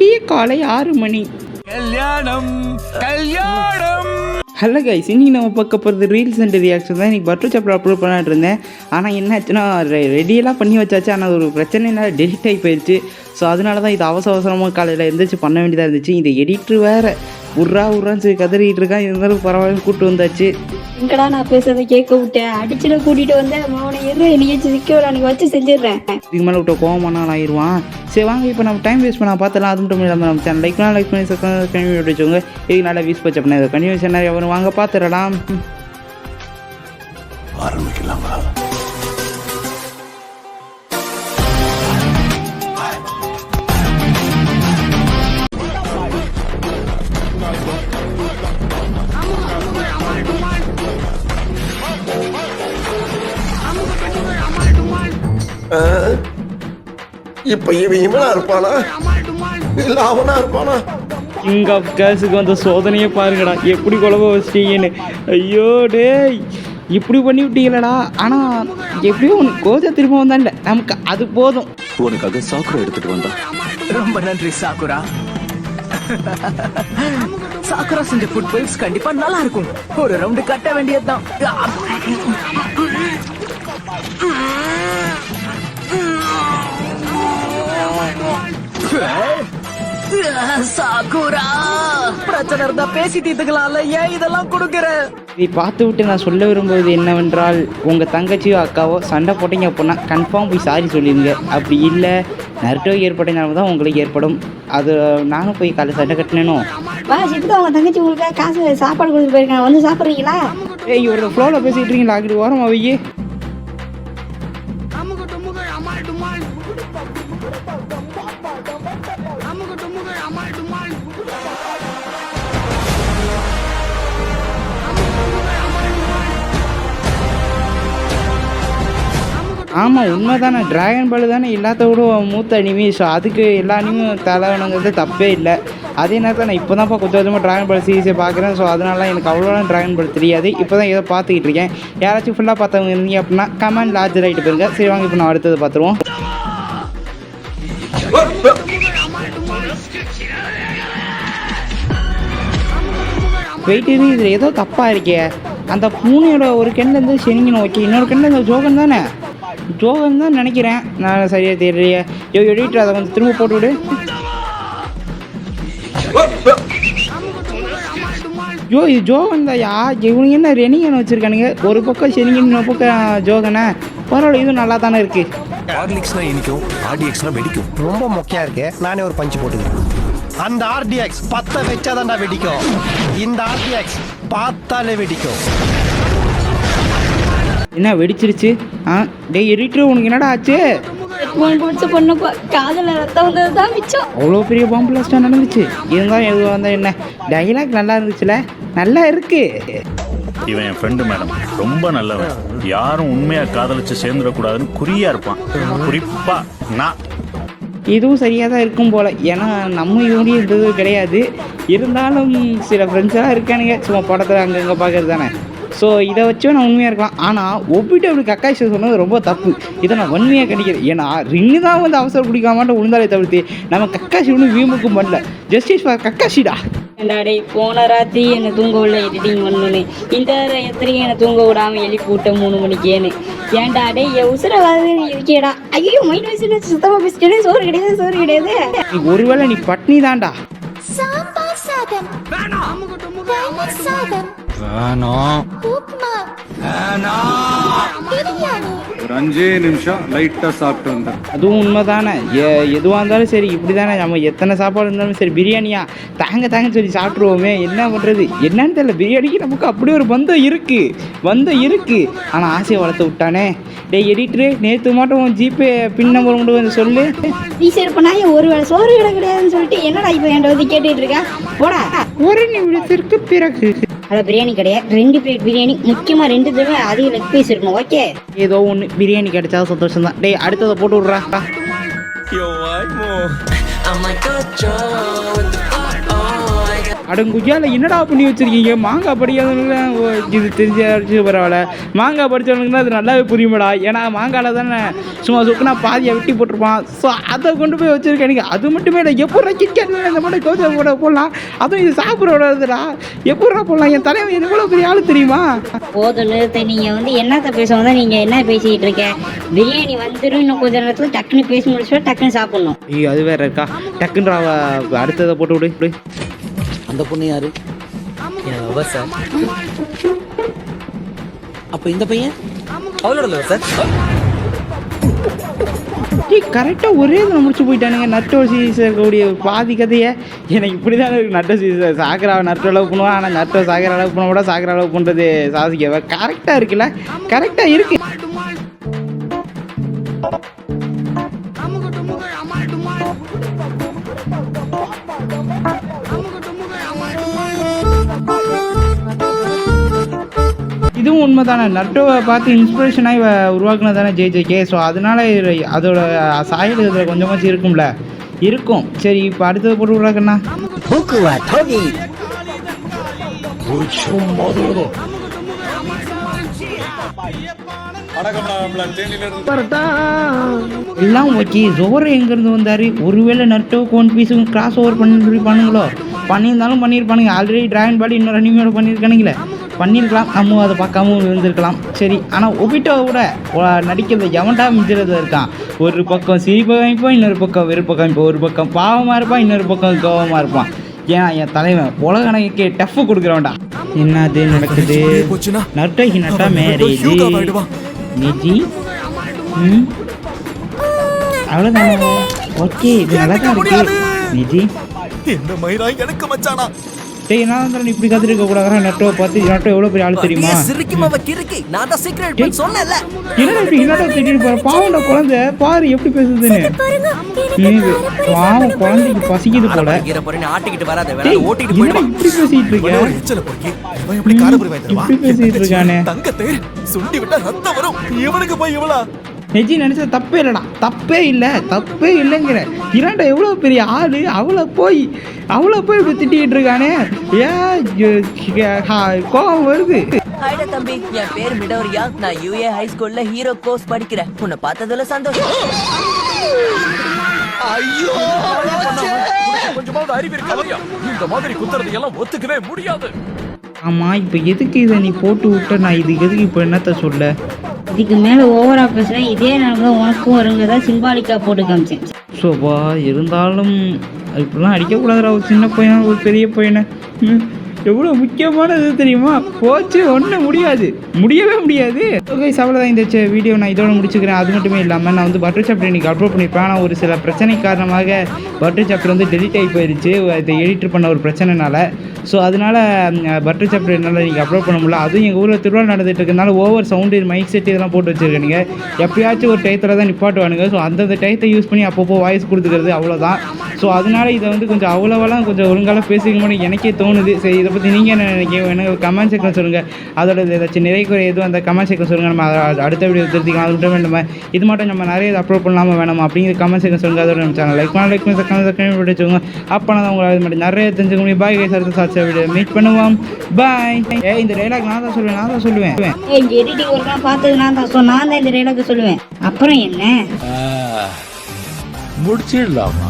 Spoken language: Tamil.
விடிய காலை 6 மணி. கல்யாணம் கல்யாணம். ஹலோ கைஸ், இன்னைக்கு நம்ம பார்க்க போகிறது ரீல்ஸ் அண்ட் ரியாக்ஷன் தான். இன்றைக்கி பட்டர் சாப்பிட அப்லோட் பண்ணிட்டு இருந்தேன். ஆனால் என்ன ஆச்சுன்னா ரெடியெல்லாம் பண்ணி வச்சாச்சு. ஆனால் ஒரு பிரச்சனைனால டெலிட் ஆகி போயிடுச்சு. ஸோ அதனால தான் இது அவசரமாக காலையில் எழுந்திரிச்சு பண்ண வேண்டியதாக இருந்துச்சு. இந்த எடிட்ரு வேறு உர்றான்னு சொல்லி கதறிட்டு இருக்கான். இருந்தாலும் பரவாயில்ல கூப்பிட்டு வந்தாச்சு. எங்கடா நான் பேசுறதை கேட்க விட்டேன், அடிச்சுல கூட்டிகிட்டு வந்தேன். அவனை என்னையாச்சு சிக்க அன்னைக்கு வச்சு செஞ்சிடுறேன். இதுக்கு மேலே விட்ட கோவமான ஆயிடுவான். சரி வாங்க, இப்போ நம்ம டைம் வேஸ்ட் பண்ண பார்த்தலாம். அது மட்டும் இல்லாமல் நம்ம சேனல் லைக் பண்ணி சப்ஸ்கிரைப் வச்சுக்கோங்க. இதுக்கு நல்லா வீஸ் பச்சை பண்ண கன்டினியூஷன் நிறைய வரும். வாங்க பார்த்துடலாம். ஆரம்பிக்கலாமா? இப்ப இவனா இருப்பானா இல்ல அவனா இருப்பானா? கிங் ஆஃப் கேர்ள்ஸுக்கு வந்த சோதனையே பாருங்கடா, எப்படி குழம்ப வச்சிட்டீங்கன்னு. ஐயோ டேய், இப்படி பண்ணி விட்டீங்களடா. ஆனால் எப்படியும் உனக்கு கோஜா திரும்ப வந்தா இல்லை, நமக்கு அது போதும். உனக்காக சாக்குரா எடுத்துட்டு வந்தா. ரொம்ப நன்றி சாக்குரா. சாக்குரா செஞ்ச ஃபுட் வைப்ஸ் கண்டிப்பா நல்லா இருக்கும். ஒரு ரவுண்டு கட்ட வேண்டியதுதான். சாக்குரா, பிரச்சனை இருந்தா பேசி தீர்த்துக்கலாம்ல, ஏன் இதெல்லாம் கொடுக்குற? இதை பார்த்து விட்டு நான் சொல்ல விரும்புவது என்னவென்றால், உங்கள் தங்கச்சியோ அக்காவோ சண்டை போட்டீங்க அப்படின்னா கன்ஃபார்ம் போய் சாரி சொல்லிடுங்க. அப்படி இல்லை நருட்டோ ஏற்பட்டனால தான் உங்களுக்கு ஏற்படும். அது நானும் போய் காலை சண்டை கட்டினேனோ. வா சித்து, அவங்க தங்கச்சி உங்களுக்கு காசு சாப்பாடு கொடுத்து போயிருக்காங்க, வந்து சாப்பிட்றீங்களா? ஏய், ஒரு ஃப்ளோவில் பேசிகிட்டு இருக்கீங்களா? அங்கிட்டு ஓரமா வையே. ஆமாம், உண்மை தானே. ட்ராகன் பால் தானே எல்லாத்த விட மூத்த அனிமி. ஸோ அதுக்கு எல்லா அனிமியும் தலைவணுங்கிறது தப்பே இல்லை. அதே நேரத்தில் நான் இப்போ தான்ப்பா கொஞ்சம் கொஞ்சமாக ட்ராகன் பால் சீரிஸை பார்க்குறேன். ஸோ அதனால எனக்கு அவ்வளோலாம் ட்ராகன் பால் தெரியாது. இப்போ தான் ஏதோ பார்த்துக்கிட்டு இருக்கேன். யாராச்சும் ஃபுல்லாக பார்த்தவங்க இருந்தீங்க அப்படின்னா கமெண்ட் லார்ஜ் ஆகிட்டு போயிருங்க. சரி வாங்க, இப்போ நான் அடுத்தது பார்த்துருவோம். வெயிட் இது, இதில் ஏதோ தப்பாக இருக்கே. அந்த பூனையோட ஒரு கண்ணிலேருந்து செனிங்கணும். ஓகே, இன்னொரு கண்ணில் இந்த ஜோகன் தானே, ஜோகன் தான் நினைக்கிறேன். நான் சரியாக தெரியலையே. எடிட்டர் அதை கொஞ்சம் திரும்ப போட்டு விடு. இது ஜோகன் தான் யா. இவனுங்க என்ன ரெனிங்கன்னு வச்சுருக்கானுங்க. ஒரு பக்கம் செனிங்கன், இன்னொரு பக்கம் ஜோகனை. பரவாயில்ல, இதுவும் நல்லா தானே இருக்குது. ஆர்டிஎக்ஸ்னா இனிக்கும், ஆர்டிஎக்ஸ்னா வெடிக்கும். ரொம்ப மொக்கையா இருக்கு. நானே ஒரு பஞ்சு போட்டுக்கிறேன். அந்த ஆர்டிஎக்ஸ் 10 வச்சாதான்டா வெடிக்கும். இந்த ஆர்டிஎக்ஸ் பார்த்தாலே வெடிக்கும். என்ன வெடிச்சிருச்சு? டேய் எடிட்டர், உனக்கு என்னடா ஆச்சு? பொண்ணுப்பா காதல ரத்தம் வந்தது தான் மிச்சம். அவ்வளோ பெரிய பாம்பு பிளாஸ்டாக நடந்துச்சு. இருந்தாலும் எதுவும் வந்தால் என்ன, டைலாக் நல்லா இருந்துச்சுல, நல்லா இருக்கு. இவன் என் ஃப்ரெண்டு மேடம், ரொம்ப நல்லவன். யாரும் உண்மையா காதலிச்சு சேர்ந்துடக்கூடாதுன்னு குறியா இருப்பான். குறிப்பா நான். இதுவும் சரியாக தான் இருக்கும் போல். ஏன்னா நம்ம யூனியும் இருந்தது கிடையாது. இருந்தாலும் சில ஃப்ரெண்ட்ஸெல்லாம் இருக்கானுங்க, சும்மா படத்தில் அங்கங்கே பார்க்கறது தானே. ஸோ இதை வச்சு நான் உண்மையாக இருக்கலாம். ஆனால் ஒப்பிட்டு அப்படி கக்காய் சொன்னது ரொம்ப தப்பு. இதை நான் வன்மையாக கண்டிக்கிறேன். ஏன்னா ரின்னு தான் வந்து அவசரம் பிடிக்காமட்டு உழுந்தாலே தவிர்த்து நம்ம கக்காசி ஒன்றும் வீம்புக்கும் பண்ணல. Justice for கக்காசிடா. ஏண்டாடே, போன ராத்திரி என்னை தூங்க விட எடிட்டிங் பண்ணுன்னு, இந்த எத்தனையும் என்னை தூங்க விடாமல் எழுப்பி விட்டேன் 3 மணிக்கேன்னு. ஏண்டாடே, என் உசுரவாது இருக்கேடா. ஐயோ, மைண்ட் வயசுல சுத்தமாக பேசிட்டே. சோறு கிடையாது. ஒருவேளை நீ பட்னி தான்டா. சாம்பார் சாதம், சாதம், உப்மா, பிரியாணி. ஒரு 5 நிமிஷம் லைட்டாக சாப்பிட்டு வந்தேன். அதுவும் உண்மை தானே. எதுவாக இருந்தாலும் சரி, இப்படி தானே. நம்ம எத்தனை சாப்பாடு இருந்தாலும் சரி, பிரியாணியா தாங்கன்னு சொல்லி சாப்பிட்ருவோமே. என்ன பண்ணுறது, என்னன்னு தெரியல. பிரியாணிக்கு நமக்கு அப்படி ஒரு பந்தம் இருக்குது. ஆனால் ஆசையை வளர்த்து விட்டானே. டேய் எடிட்ரு, நேற்று மட்டும் ஜிபே பின் நம்பர் கொண்டு வந்து சொல்லு. டீச்சர் பண்ணா ஒரு வேளை சோறு கிடையாதுன்னு சொல்லிட்டு என்னடா இப்போ என்கிட்ட வந்து கேட்டுட்டு இருக்கேன். போடா. ஒரு நிமிடத்திற்கு பிறகு அதில் பிரியாணி கிடையாது, 2 பிளேட் பிரியாணி, முக்கியமாக 2 தடவை அதிக லெக் பீஸ் இருக்கணும். ஓகே, ஏதோ ஒன்று பிரியாணி கிடைச்சா சந்தோஷம் தான். டேய் அடுத்ததை போட்டு விட்றா. அடங்குஜால என்னடா பண்ணி வச்சிருக்கீங்க? மாங்காய் படிக்காதவங்களுக்கு இது தெரிஞ்சு பரவாயில்ல, மாங்காய் படித்தவனுக்குன்னா அது நல்லாவே புரியுமாடா. ஏன்னா மாங்காயில் தானே சும்மா சுக்குனா பாதியை வெட்டி போட்டிருப்பான். ஸோ அதை கொண்டு போய் வச்சுருக்கேன். அது மட்டுமே இல்லை, எப்படா கிட்கேட்டில் இந்த மாதிரி கோச்சை போட போடலாம், அதுவும் இது சாப்பிட்றோடா எப்படா போடலாம். என் தலைவன் எவ்வளோ பெரிய ஆள் தெரியுமா? போதும் நிறுத்த. நீங்கள் வந்து என்னத்தை பேசுவோம் தான் நீங்கள் என்ன பேசிக்கிட்டு இருக்க? பிரியாணி வந்துடும், இன்னும் கொஞ்சம் நேரத்தில் டக்குன்னு பேசி முடிச்சுட்டு டக்குன்னு சாப்பிட்ணும். ஐயோ அது வேற இருக்கா? டக்குன்ற அடுத்ததை போட்டு விடு. அந்த பொண்ணு யாரு? என் லவர் சார். அப்ப இந்த பையன் அவளோட லவர் சார். கரெக்டாக ஒரே இதில் முடிச்சு போயிட்டானுங்க. நட்டோ சீரிஸ் இருக்கக்கூடிய பாதி கதையை எனக்கு இப்படி தான் இருக்குது. நட்டோ சீரிஸ் சாக்கராவை நட்டோ அளவு பண்ணுவான், ஆனால் நட்டோ சாக்கர அளவு பண்ண கூட சாக்கர அளவு பண்ணுறது சாதிக்கவை கரெக்டாக இருக்குல்ல? கரெக்டாக இருக்கு. இதுவும் உண்மை தானே. நட்டோவை பார்த்து இன்ஸ்பிரேஷனாக உருவாக்குனது தானே JJK. ஸோ அதனால அதோட சாயல் இதில் கொஞ்சமாச்சும் இருக்கும்ல? இருக்கும். சரி, இப்போ அடுத்தது போட்டு விட்றாக்கண்ணா. எல்லாம் ஓகே. ஜோரோ எங்கேருந்து வந்தார்? ஒருவேளை நட்டோவுக்கு ஒன் பீஸுக்கும் கிராஸ் ஓவர் பண்ணிருப்பானுங்களோ? பண்ணியிருந்தாலும் பண்ணியிருப்பானுங்க. ஆல்ரெடி டிராகன் பாடி இன்னொரு அனிமையோட பண்ணியிருக்கானுங்களே, பண்ணியிருக்கலாம். நம்ம அதை பார்க்காம இருந்திருக்கலாம். சரி, ஆனால் ஒபிட்டோவோட நடிக்கிறது எவன்டா மிஞ்சுறது இருக்கான்? ஒரு பக்கம் சிரிப்பை காமிப்பான், இன்னொரு பக்கம் வெறுப்பை காமிப்பான். ஒரு பக்கம் பாவமாக இருப்பான், இன்னொரு பக்கம் கோவமாக இருப்பான். ஏன் என் தலைவன் உலகனக்கு டஃப் கொடுக்குறவன்டா. என்னது நடக்குது? நட்டோ ஹினட்டா மேரேஜ் நிஜி. அவ்வளோதானே? ஓகே, இது நல்லா தான் இருக்கு நிஜி. என்ன மயிரா எனக்கு மச்சானா? டேய், நான் தான் இப்படி கத்திருக்க கூடாதா? நட்டோவை பார்த்து நட்டோ எவ்வளோ பெரிய ஆள் தெரியுமா? நான் தான் சீக்ரெட் சொன்னேன்ல. என்னடா இப்படி ஹினட்டா திட்டிட்டு போற? பாவம்டா குழந்தை, பாரு எப்படி பேசுதுன்னு. பாவம் குழந்தைக்கு பசிக்குது போல. ஆட்டிக்கிட்டு வராத, ஓட்டிட்டு போயிடு. இப்படி பேசிட்டு இருக்க? இப்படி பேசிட்டு இருக்கானே. தங்கத்தை சுண்டி விட்டா ரத்தம் வரும். இவனுக்கு போய் இவளா நெஜி நினைச்சா தப்பே இல்லைடா. தப்பே இல்லைங்கிற. இரண்டா எவ்வளோ பெரிய ஆள், அவளை போய் இப்படி திட்டிக்கிட்டு இருக்கானே. கோவம் வருது. ஹாய்டா தம்பி, என் பேர் மிடோரியா. நான் UA ஹை ஸ்கூல்ல ஹீரோ கோர்ஸ் படிக்கிறேன். உன்னை பார்த்ததுல சந்தோஷம். ஐயோ, கொஞ்சமாவது அறிவு இருக்கா? இந்த மாதிரி குத்துறது எல்லாம் ஒத்துக்கவே முடியாது. ஆமாம், இப்போ எதுக்கு இதை நீ போட்டு விட்ட? நான் இதுக்கு எதுக்கு இப்போ என்னத்த சொல்ல? இதுக்கு மேலே ஓவரா பேசுனா இதே நிலமை உனக்கும் வருங்க தான் சிம்பாலிக்கா போட்டு காமிச்சேன். ஸோபா இருந்தாலும் இப்படிலாம் அடிக்கக்கூடாதுடா. ஒரு சின்ன பையன் ஒரு பெரிய பையனை எவ்வளோ முக்கியமானது தெரியுமா? போச்சு, ஒன்றும் முடியவே முடியாது. ஓகே, அவ்வளோதான் இந்த வீடியோ நான் இதோட முடிச்சுக்கிறேன். அது மட்டுமே இல்லாமல் நான் வந்து பட்டர் சாப்டர் இன்றைக்கி அப்லோட் பண்ணியிருப்பேன். ஆனால் ஒரு சில பிரச்சனை காரணமாக பட்டர் சாப்டர் வந்து டெலிட் ஆகி போயிடுச்சு, இதை எடிட்டர் பண்ண ஒரு பிரச்சனைனால. ஸோ அதனால் பட்டர் சாப்டர் என்னால் இன்றைக்கி அப்லோட் பண்ண முடியல. அதுவும் எங்கள் ஊரில் திருவிழா நடந்துட்டு இருக்கிறதுனால ஓவர் சவுண்டு, மைக் செட் இதெல்லாம் போட்டு வச்சுருக்கீங்க. எப்பயாச்சும் ஒரு டயத்தில் தான் நிப்பாட்டுவானுங்க. ஸோ அந்தந்த டயத்தை யூஸ் பண்ணி அப்பப்போ வாய்ஸ் கொடுத்துக்கிறது, அவ்வளோதான். ஸோ அதனால் இதை வந்து கொஞ்சம் அவ்வளோவெல்லாம் கொஞ்சம் ஒழுங்காக பேசிக்க முடியும் எனக்கே தோணுது. சரி, இதை பற்றி நீங்கள் என்ன நினைக்கிறீங்க? எனக்கு கமெண்ட் செக்ஷன் சொல்லுங்கள். அதோட ஏதாச்சும் நிறைய குறை எதுவும் அந்த கமெண்ட் செக்ஷன் சொல்லுங்கள். நம்ம அடுத்த வீடியோ திருத்திக்கலாம். அது மட்டும் நம்ம இது மட்டும் நம்ம நிறைய அப்லோட் பண்ணலாமா வேணாமா அப்படிங்கிற கமெண்ட் செக்ஷன் சொல்லுங்கள். அதோட நம்ம சேனல் லைக் பண்ணி வச்சுக்கோங்க. அப்போ தான் உங்களை அது மட்டும் நிறைய தெரிஞ்சுக்க முடியும். பாய் கைஸ், அடுத்த சாட்சியாக வீடியோ மீட் பண்ணுவோம். பாய். இந்த டைலாக் நான் தான் சொல்லுவேன். இந்த எடிட்டிங் ஒர்க் பார்த்தது நான் தான் இந்த டைலாக் சொல்லுவேன். அப்புறம் என்ன முடிச்சிடலாமா?